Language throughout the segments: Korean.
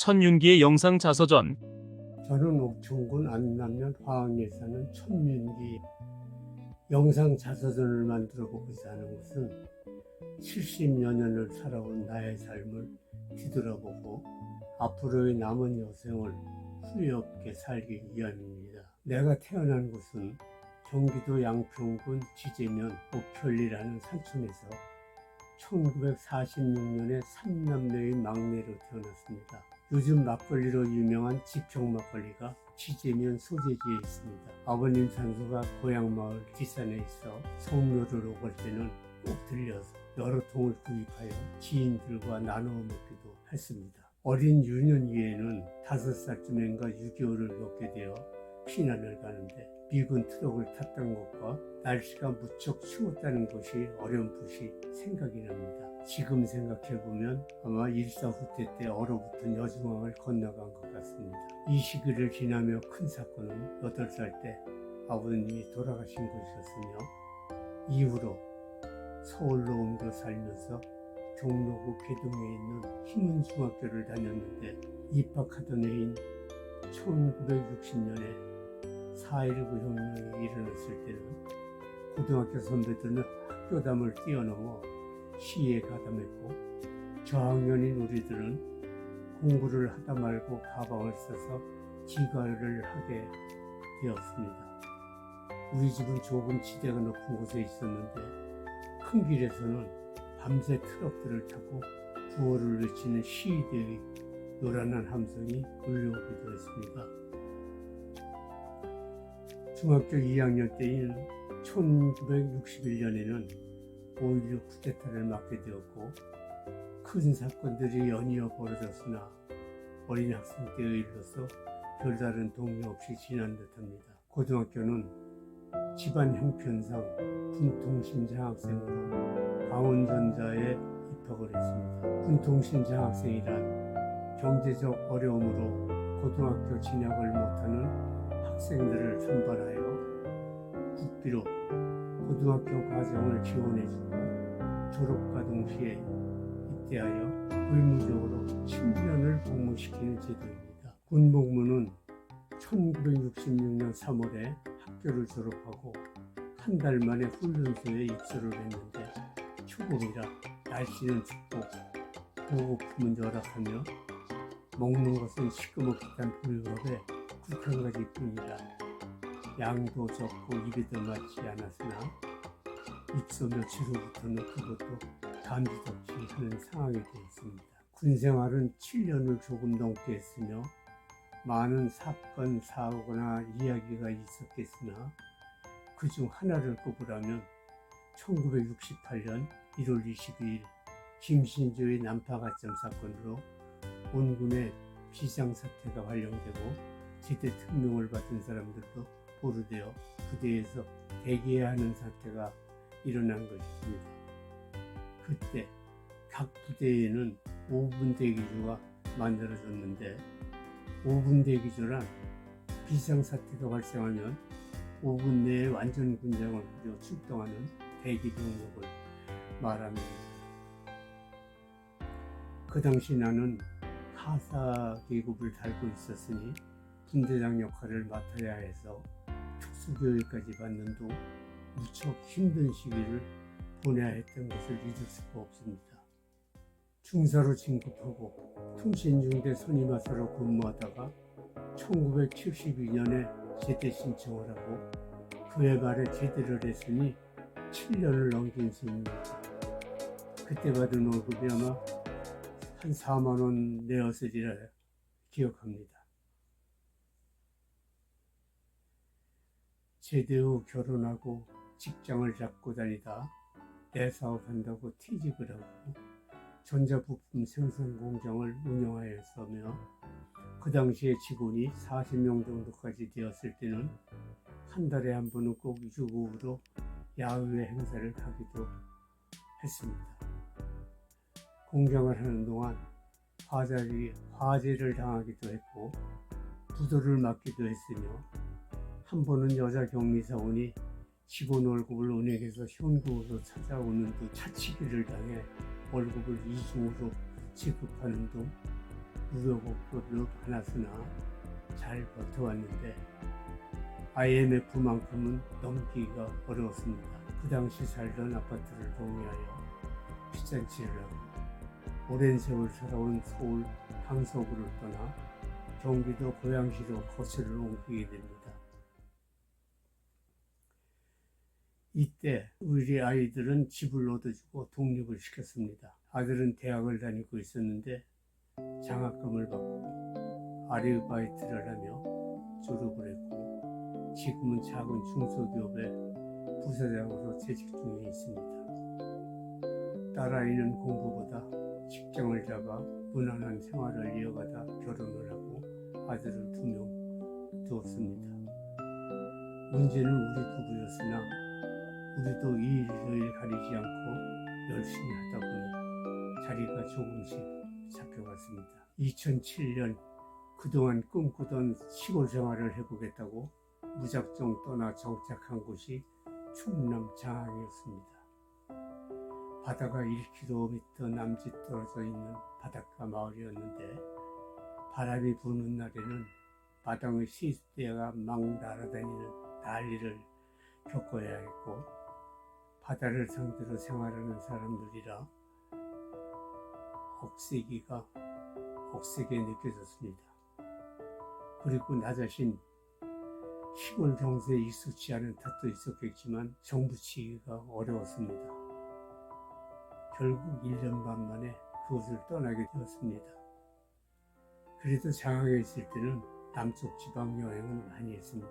천윤기의 영상 자서전. 저는 옥천군 안남면 화항에 사는 천윤기. 영상 자서전을 만들어 보고자 하는 것은 70여 년을 살아온 나의 삶을 뒤돌아보고 앞으로의 남은 여생을 후회 없게 살기 위함입니다. 내가 태어난 곳은 경기도 양평군 지제면 옥편리라는 산촌에서 1946년에 3남매의 막내로 태어났습니다. 요즘 막걸리로 유명한 지평 막걸리가 지제면 소재지에 있습니다. 아버님 산소가 고향 마을 뒷산에 있어 성묘를 오갈 때는 꼭 들려서 여러 통을 구입하여 지인들과 나누어 먹기도 했습니다. 어린 유년기에는 5살쯤인가 6개월을 먹게 되어 피난을 가는데 미군 트럭을 탔던 것과 날씨가 무척 추웠다는 것이 어렴풋이 생각이 납니다. 지금 생각해보면 아마 일사후퇴 때 얼어붙은 여중항을 건너간 것 같습니다. 이 시기를 지나며 큰 사건은 8살 때 아버님이 돌아가신 것이었으며 이후로 서울로 옮겨 살면서 종로구 개동에 있는 희문중학교를 다녔는데 입학하던 해인 1960년에 4.19 혁명이 일어났을 때는 고등학교 선배들은 학교담을 뛰어넘어 시에 가담했고 저학년인 우리들은 공부를 하다 말고 가방을 써서 기가를 하게 되었습니다. 우리 집은 좁은 지대가 높은 곳에 있었는데 큰 길에서는 밤새 트럭들을 타고 구호를 외치는 시위대의 요란한 함성이 울려오기도 했습니다. 중학교 2학년 때인 1961년에는 5.16 쿠데타를 맞게 되었고 큰 사건들이 연이어 벌어졌으나 어린 학생 때의 일로서 별다른 동요 없이 지난 듯합니다. 고등학교는 집안 형편상 군통신장학생으로 강원전자에 입학을 했습니다. 군통신장학생이란 경제적 어려움으로 고등학교 진학을 못하는 학생들을 선발하여 국비로 고등학교 과정을 지원해주고 졸업과 동시에 입대하여 의무적으로 7년을 복무시키는 제도입니다. 군복무는 1966년 3월에 학교를 졸업하고 한 달 만에 훈련소에 입소를 했는데 초봄이라 날씨는 춥고 보호품은 열악하며 먹는 것은 시꺼멓게 단 불법에 국한 가지뿐이라 양도 적고 입에도 맞지 않았으나 입소 며칠 후부터는 그것도 감지덕지 하는 상황이 되었습니다. 군생활은 7년을 조금 넘게 했으며 많은 사건, 사고나 이야기가 있었겠으나 그중 하나를 꼽으라면 1968년 1월 22일 김신조의 난파가점 사건으로 온군의 비상사태가 발령되고 제대 특명을 받은 사람들도 보류되어 부대에서 대기해야 하는 사태가 일어난 것입니다. 그때 각 부대에는 5분 대기조가 만들어졌는데 5분 대기조란 비상사태가 발생하면 5분 내에 완전 군장을 후려 출동하는 대기 경력을 말합니다. 그 당시 나는 하사 계급을 달고 있었으니 분대장 역할을 맡아야 해서 특수교육까지 받는 둥 무척 힘든 시기를 보내야 했던 것을 잊을 수가 없습니다. 중사로 진급하고 통신중대 선임하사로 근무하다가 1972년에 제대 신청을 하고 그해 말에 제대를 했으니 7년을 넘긴 셈입니다. 그때 받은 월급이 아마 한 4만 원 내었으리라 기억합니다. 제대 후 결혼하고 직장을 잡고 다니다 내 사업한다고 퇴직을 하고 전자부품 생산 공장을 운영하였으며 그 당시에 직원이 40명 정도까지 되었을 때는 한 달에 한 번은 꼭 유급으로 야외 행사를 가기도 했습니다. 공장을 하는 동안 화재를 당하기도 했고 부도를 맞기도 했으며 한 번은 여자 격리사원이 직원 월급을 은행에서 현금으로 찾아오는 듯 차치기를 당해 월급을 이중으로 지급하는 등 우여곡절도 많았으나 잘 버텨왔는데 IMF만큼은 넘기기가 어려웠습니다. 그 당시 살던 아파트를 동의하여 피잔치를 하고 오랜 세월 살아온 서울 강서구를 떠나 경기도 고양시로 거처를 옮기게 됩니다. 이때 우리 아이들은 집을 얻어주고 독립을 시켰습니다. 아들은 대학을 다니고 있었는데 장학금을 받고 아르바이트를 하며 졸업을 했고 지금은 작은 중소기업의 부사장으로 재직 중에 있습니다. 딸아이는 공부보다 직장을 잡아 무난한 생활을 이어가다 결혼을 하고 아들을 2명 두었습니다. 문제는 우리 부부였으나 우리도 일을 가리지 않고 열심히 하다 보니 자리가 조금씩 잡혀갔습니다. 2007년 그동안 꿈꾸던 시골 생활을 해보겠다고 무작정 떠나 정착한 곳이 충남 장항이었습니다. 바다가 1km 남짓 떨어져 있는 바닷가 마을이었는데 바람이 부는 날에는 마당의 시수대가 막 날아다니는 난리를 겪어야 했고 바다를 상대로 생활하는 사람들이라 억세기가 억세게 느껴졌습니다. 그리고 나 자신 시골 경세에 익숙치 않은 탓도 있었겠지만 정부치기가 어려웠습니다. 결국 1년 반 만에 그곳을 떠나게 되었습니다. 그래도 장항에 있을 때는 남쪽 지방 여행을 많이 했습니다.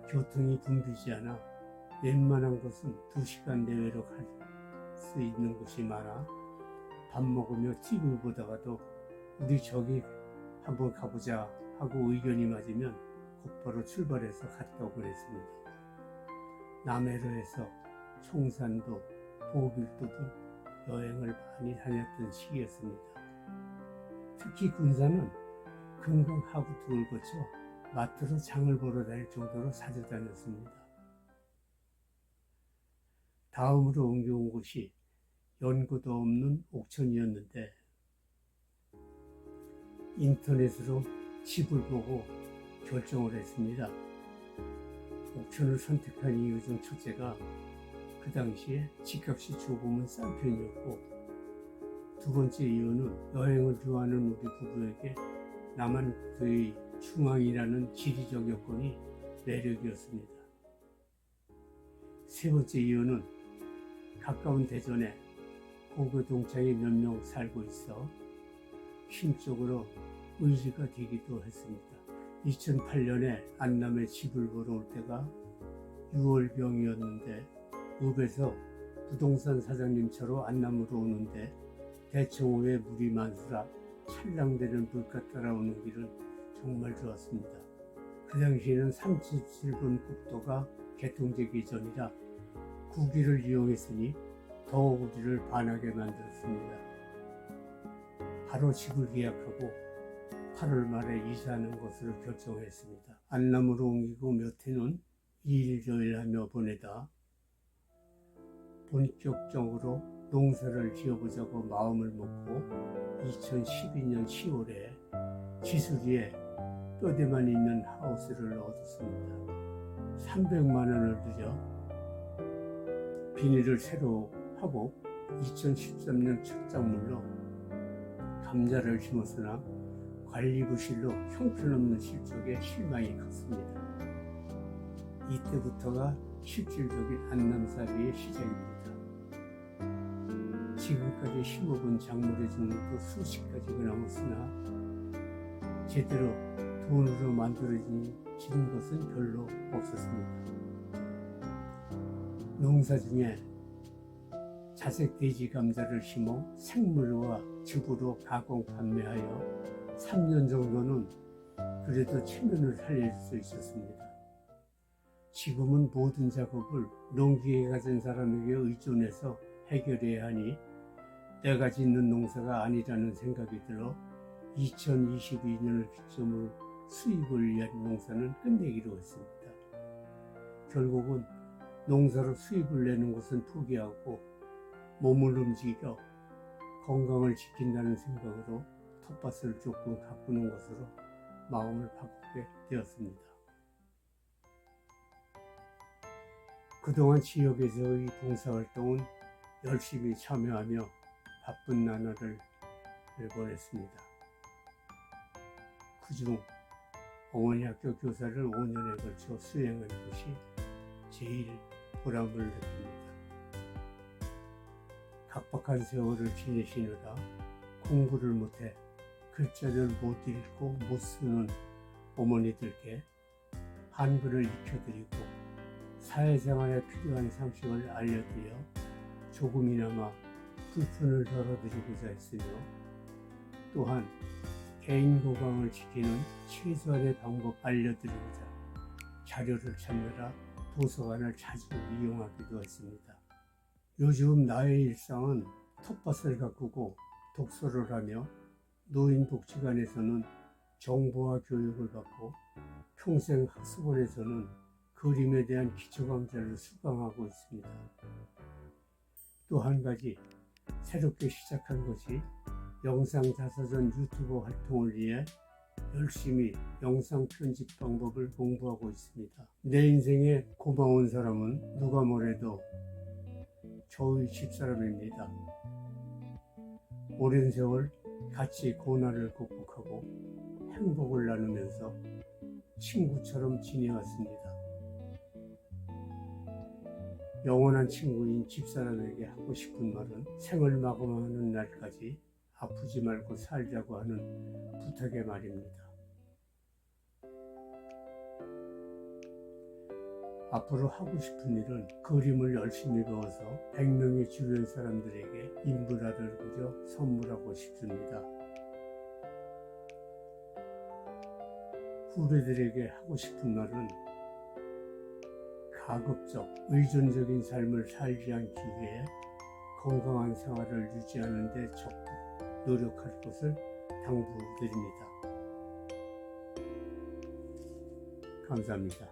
교통이 붐비지 않아 웬만한 곳은 2시간 내외로 갈 수 있는 곳이 많아 밥 먹으며 TV 보다가도 우리 저기 한번 가보자 하고 의견이 맞으면 곧바로 출발해서 갔다 오곤 했습니다. 남해로 해서 총산도, 보길도 등 여행을 많이 다녔던 시기였습니다. 특히 군산은 금강 하구둑을 거쳐 마트로 장을 보러 다닐 정도로 자주 다녔습니다. 다음으로 옮겨온 곳이 연고도 없는 옥천이었는데 인터넷으로 집을 보고 결정을 했습니다. 옥천을 선택한 이유 중 첫째가 그 당시에 집값이 조금은 싼 편이었고 두 번째 이유는 여행을 좋아하는 우리 부부에게 남한도의 중앙이라는 지리적 여건이 매력이었습니다. 세 번째 이유는 가까운 대전에 고교 동창이 몇 명 살고 있어 심적으로 의지가 되기도 했습니다. 2008년에 안남에 집을 보러 올 때가 6월병이었는데 읍에서 부동산 사장님 차로 안남으로 오는데 대청호에 물이 많으라 찰랑대는 물가 따라오는 길은 정말 좋았습니다. 그 당시에는 37번 국도가 개통되기 전이라 구기를 이용했으니 더욱 우리를 반하게 만들었습니다. 바로 집을 계약하고 8월 말에 이사하는 것으로 결정했습니다. 안남으로 옮기고 몇 해는 이일저일 하며 보내다 본격적으로 농사를 지어보자고 마음을 먹고 2012년 10월에 지수리에 뼈대만 있는 하우스를 얻었습니다. 300만 원을 들여 비닐을 새로 하고 2013년 첫 작물로 감자를 심었으나 관리 부실로 형편없는 실적에 실망이 컸습니다. 이때부터가 실질적인 안남살이의 시작입니다. 지금까지 심어본 작물의 종류도 수십 가지가 넘었으나 제대로 돈으로 만들어진 것은 별로 없었습니다. 농사 중에 자색 돼지 감자를 심어 생물과 즙으로 가공 판매하여 3년 정도는 그래도 체면을 살릴 수 있었습니다. 지금은 모든 작업을 농기계 가진 사람에게 의존해서 해결해야 하니 내가 짓는 농사가 아니라는 생각이 들어 2022년을 기점으로 수입을 위한 농사는 끝내기로 했습니다. 결국은 농사로 수입을 내는 것은 포기하고 몸을 움직여 건강을 지킨다는 생각으로 텃밭을 조금 가꾸는 것으로 마음을 바꾸게 되었습니다. 그동안 지역에서의 봉사활동은 열심히 참여하며 바쁜 나날을 보냈습니다. 그중 어머니 학교 교사를 5년에 걸쳐 수행한 것이 제일 보람을 느낍니다. 각박한 세월을 지내시느라 공부를 못해 글자를 못 읽고 못 쓰는 어머니들께 한글을 익혀드리고 사회생활에 필요한 상식을 알려드려 조금이나마 불편을 덜어드리고자 했으며, 또한 개인 보강을 지키는 최소한의 방법 알려드리고자 자료를 찾느라 도서관을 자주 이용하기도 했습니다. 요즘 나의 일상은 텃밭을 가꾸고 독서를 하며 노인복지관에서는 정보와 교육을 받고 평생학습원에서는 그림에 대한 기초강좌를 수강하고 있습니다. 또 한 가지 새롭게 시작한 것이 영상자서전 유튜버 활동을 위해 열심히 영상 편집 방법을 공부하고 있습니다. 내 인생에 고마운 사람은 누가 뭐래도 저희 집사람입니다. 오랜 세월 같이 고난을 극복하고 행복을 나누면서 친구처럼 지내왔습니다. 영원한 친구인 집사람에게 하고 싶은 말은 생을 마감하는 날까지 아프지 말고 살자고 하는 부탁의 말입니다. 앞으로 하고 싶은 일은 그림을 열심히 배워서 100명의 주변 사람들에게 인브라를 그려 선물하고 싶습니다. 후배들에게 하고 싶은 말은 가급적 의존적인 삶을 살지 않기 위해 건강한 생활을 유지하는 데 적극 노력할 것을 당부드립니다. 감사합니다.